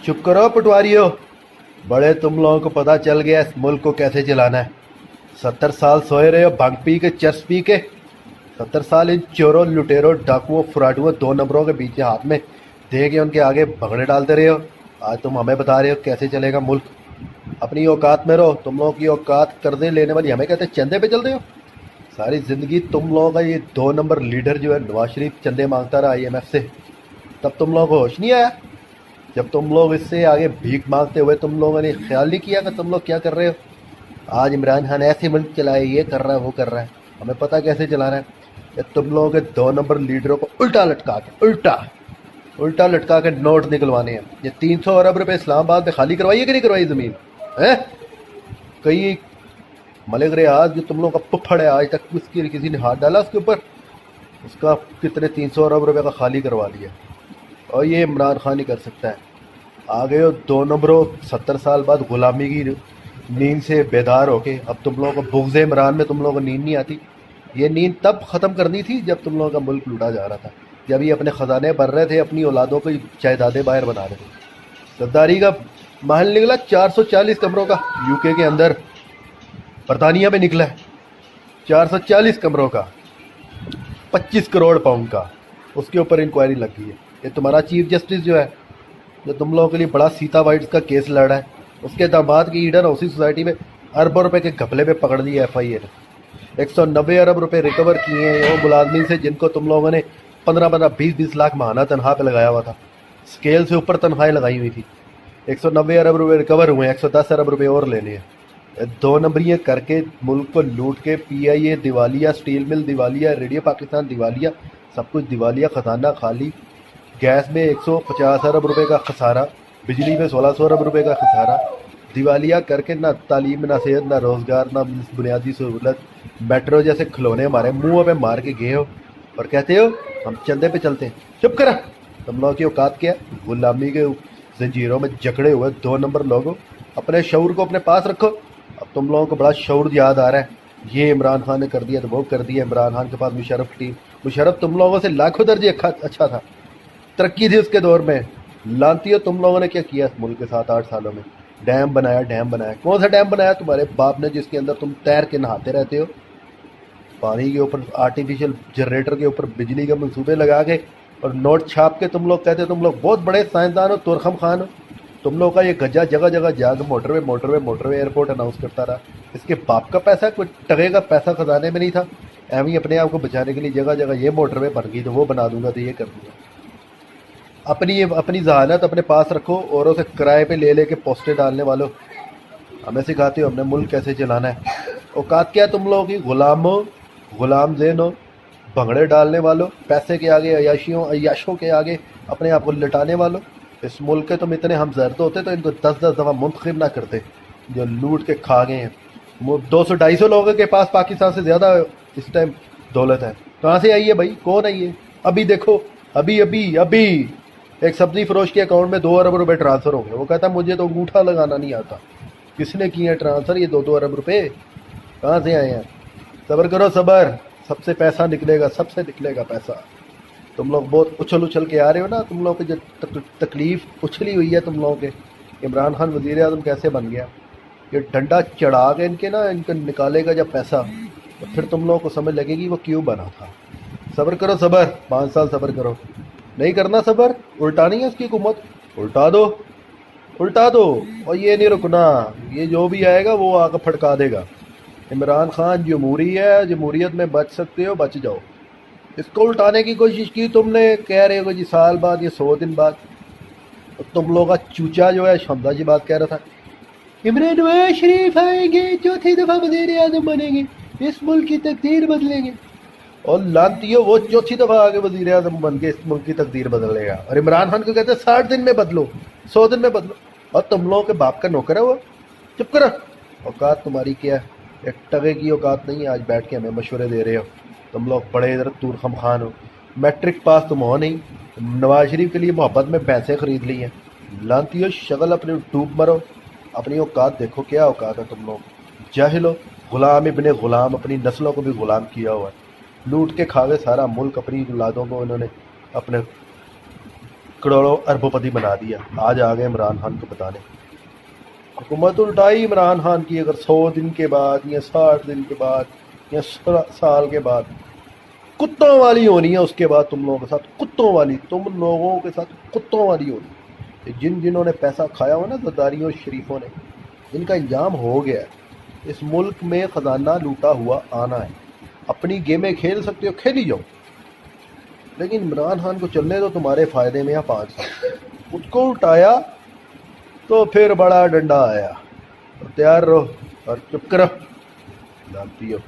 चुप करो पटवारियों, बड़े तुम लोगों को पता चल गया इस मुल्क को कैसे चलाना है। 70 साल सोए रहे हो भांग पी के, चर्स पी के। 70 साल इन चोरों, लुटेरों, डाकुओं, फ्राडुओं, 2 नंबरों के बीच हाथ में दे के उनके आगे भगड़े डालते रहे हो। आज तुम हमें बता रहे हो कैसे चलेगा मुल्क। अपनी औकात में रहो। तुम लोगों की औकात कर्जे लेने वाली हमें कहते चंदे पे चलते हो। सारी ज़िंदगी तुम लोगों का ये 2 नंबर लीडर जो है नवाज शरीफ चंदे मांगता रहा IMF से, तब तुम लोगों को होश नहीं आया। जब तुम लोग इससे आगे भीख मांगते हुए तुम लोगों ने ख्याल नहीं किया कि तुम लोग क्या कर रहे हो। आज इमरान खान ऐसे मुल्क चलाए, ये कर रहा है, वो कर रहा है, हमें पता कैसे चलाना है। ये तुम लोगों के 2 नंबर लीडरों को उल्टा लटका के, उल्टा लटका के नोट निकलवाने हैं। ये 300 अरब रुपए इस्लामाबाद में खाली करवाइए कि नहीं करवाई ज़मीन है। कई मलिक रियाज जो तुम लोगों का पुफड़ है, आज तक उसकी किसी ने हाथ डाला उसके ऊपर, उसका कितने 300 अरब रुपए का खाली करवा दिया। और ये इमरान खान ही कर सकता है। आ गए हो 2 नंबरों, 70 साल बाद गुलामी की नींद से बेदार होके। अब तुम लोगों को बुग़्ज़ इमरान में तुम लोगों को नींद नहीं आती। ये नींद तब ख़त्म करनी थी जब तुम लोगों का मुल्क लूटा जा रहा था, जब ये अपने ख़जाने भर रहे थे, अपनी औलादों को जायदादें बाहर बना रहे थे। गद्दारी का महल निकला 440 कमरों का UK के अंदर, बरतानिया में निकला है 440 कमरों का, 25 करोड़ पाउंड का। उसके ऊपर इंक्वायरी लग गई है। ये तुम्हारा चीफ जस्टिस जो है, जो तुम लोगों के लिए बड़ा सीता वाइट्स का केस लड़ा है, उसके दामाद की ईडन हाउसिंग सोसाइटी में अरबों रुपए के घपले में पकड़ दिया FIA ने। 190 अरब रुपए रिकवर किए हैं वो मुलाजमीन से जिनको तुम लोगों ने 15-15, 20-20 लाख माहाना तनख्वाह पे लगाया हुआ था। स्केल से ऊपर तनख्वाहें लगाई हुई थी। 190 अरब रुपए रिकवर हुए हैं, 110 अरब रुपए और लेने हैं। 2 नंबरियाँ करके मुल्क को लूट के PIA दिवालिया, स्टील मिल दिवालिया, रेडियो पाकिस्तान दिवालिया, सब कुछ दिवालिया, खजाना खाली। गैस में 150 अरब रुपए का खसारा, बिजली में 1600 अरब रुपए का खसारा। दिवालिया करके ना तालीम, ना सेहत, ना रोज़गार, ना बुनियादी सहूलत। मेट्रो जैसे खिलौने हमारे मुँह पे मार के गए हो और कहते हो हम चंदे पे चलते हैं। चुप करा। तुम लोगों की औकात क्या? गुलामी के जंजीरों में जकड़े हुए 2 नंबर लोगों, अपने शऊर को अपने पास रखो। अब तुम लोगों को बड़ा शऊर याद आ रहा है, ये इमरान खान ने कर दिया तो वो कर दिया। इमरान खान के पास मुशर्रफ टीम, मुशर्रफ तुम लोगों से लाखों दर्जे अच्छा था, तरक्की थी उसके दौर में। लानती हो तुम लोगों ने क्या किया इस मुल्क के 7-8 सालों में। डैम बनाया। कौन सा डैम बनाया तुम्हारे बाप ने, जिसके अंदर तुम तैर के नहाते रहते हो। पानी के ऊपर आर्टिफिशियल जनरेटर के ऊपर बिजली के मंसूबे लगा के और नोट छाप के तुम लोग कहते हो तुम लोग बहुत बड़े साइंसदान हो, तुरखम खान हो। तुम लोग का ये गजा जगह जगह जाकर मोटरवे एयरपोर्ट अनाउंस करता रहा। इसके बाप का पैसा, कोई टके का पैसा खजाने में नहीं था। एवं ही अपने आप को बचाने के लिए जगह जगह ये मोटरवे बन गई तो वो बना दूंगा तो ये कर दूंगा। अपनी जहानत अपने पास रखो। औरों से किराए पे ले के पोस्टें डालने वालों, हमें सिखाते हो हमने मुल्क कैसे चलाना है। औकात क्या तुम लोगों की? गुलाम ज़ेन हो, भंगड़े डालने वालों, पैसे के आगे, अयाशों के आगे अपने आप को लटाने वालों। इस मुल्क के तुम इतने हमदर्द होते तो इनको 10-10 दफ़ा मुंतखब ना करते, जो लूट के खा गए हैं। 200-250 लोगों के पास पाकिस्तान से ज़्यादा इस टाइम दौलत है। कहाँ से आई है भाई? कौन है ये? अभी देखो, अभी एक सब्जी फरोश के अकाउंट में 2 अरब रुपए ट्रांसफ़र हो गए। वो कहता मुझे तो अंगूठा लगाना नहीं आता। किसने किए हैं ट्रांसफ़र ये 2-2 अरब रुपए? कहाँ से आए हैं? सब्र करो, सब्र, सबसे पैसा निकलेगा, सबसे निकलेगा पैसा। तुम लोग बहुत उछल के आ रहे हो ना। तुम लोगों की जो तकलीफ उछली हुई है तुम लोगों के। इमरान खान वज़ीर आज़म कैसे बन गया? ये डंडा चढ़ा के इनका निकालेगा जब पैसा, तो फिर तुम लोगों को समझ लगेगी वो क्यों बना था। सब्र करो, सब्र, 5 साल सब्र करो। नहीं करना सब्र, उल्टानी है इसकी हुकूमत, उल्टा दो। और ये नहीं रुकना, ये जो भी आएगा वो आकर फटका देगा। इमरान खान जमहूरी है, जमहूरियत में बच सकते हो, बच जाओ। इसको उल्टाने की कोशिश की तुमने, कह रहे हो जी साल बाद, ये 100 दिन बाद। तो तुम लोग का चूचा जो है शमदा जी बात कह रहा था, इमरान नवाज शरीफ आएंगे, चौथी दफ़ा वज़ीर आज़म बनेंगे, इस मुल्क की तकदीर बदलेंगे। और लानतियों, वो चौथी दफ़ा आगे वज़ीर आज़म बन के इस मुल्क की तकदीर बदलेगा। और इमरान खान को कहते हैं 60 दिन में बदलो, 100 दिन में बदलो। और तुम लोगों के बाप का नौकर है वो। चुप करो। औकात तुम्हारी क्या है? एक टगे की औकात नहीं है। आज बैठ के हमें मशवरे दे रहे हो। तुम लोग बड़े इधर तूरखम खान हो। मैट्रिक पास तुम हो नहीं। नवाज शरीफ के लिए मोहब्बत में पैसे खरीद ली हैं। लानतियों, शगल अपने डूब मरो। अपनी औकात देखो, क्या औकात है तुम लोग। जाहिल हो, गुलाम इब्ने गुलाम, अपनी नस्लों को भी गुलाम किया हुआ है। लूट के खा गए सारा मुल्क, अपनी औलादों को उन्होंने अपने کروڑوں اربوں پتی بنا دیا. آج آ گئے عمران خان کو بتانے. حکومت الٹائی عمران خان کی اگر 100 دن کے بعد یا 60 دن کے بعد یا سال کے بعد کتوں والی ہونی ہے. اس کے بعد تم لوگوں کے ساتھ کتوں والی، تم لوگوں کے ساتھ کتوں والی ہونی. جنہوں نے پیسہ کھایا ہوا نا زرداریوں اور شریفوں نے، جن کا انجام ہو گیا ہے. اس ملک میں خزانہ لوٹا ہوا آنا ہے. اپنی گیمیں کھیل سکتے ہو، کھیلی جاؤ، لیکن عمران خان کو چلنے دو تمہارے فائدے میں. یا 5 سال خود کو اٹھایا تو پھر بڑا ڈنڈا آیا. تیار رہو اور چپ کرو. جانتی ہو